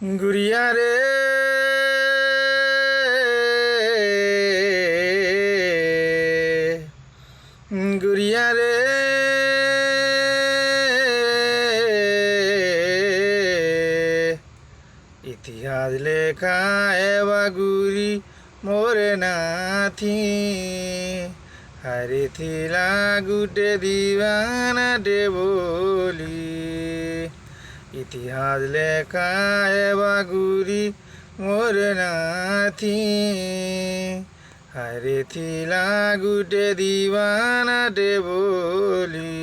গুড়িয়া রে গুড়িয়া রে ইতিহাস লেখা এবা গুরি মোরে নাথি হারে থিলা গুটে দিবানাটে বলি ইতিহাস লেখা এবা গুরি মোরে নাথি হারে থিলা গুটে দিবানাটে বলি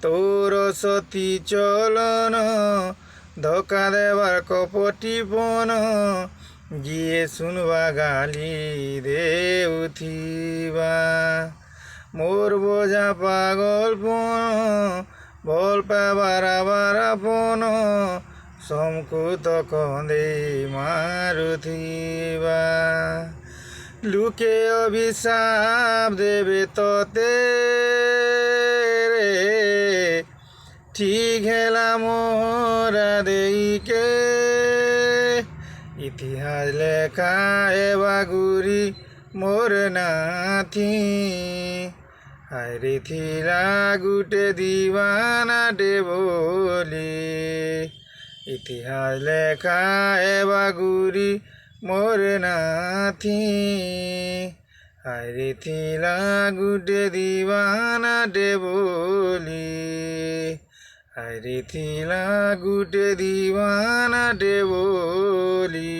তোর সতী চলন ধোকা দেবার কপটিপন গিয়ে শুনবা গালি দেউথিবা মোর বোঝা পাগলপন বল পাবার আবার আপন সমকুত কন্দে মারুথিবা লুকে অভিশাপ দেবে ততে রে ঠিক হেলা মোরা দেইকে ইতিহাস লেখা এবা গুরি মোর নাথি হায়রে থিলা গুটে দিবানাটে বলি ইতিহাস লেখা এবা গুরি মোর নাথি হায়রে থিলা গুটে দিবানাটে বলি হায়রে থিলা গুটে দিবানাটে বলি।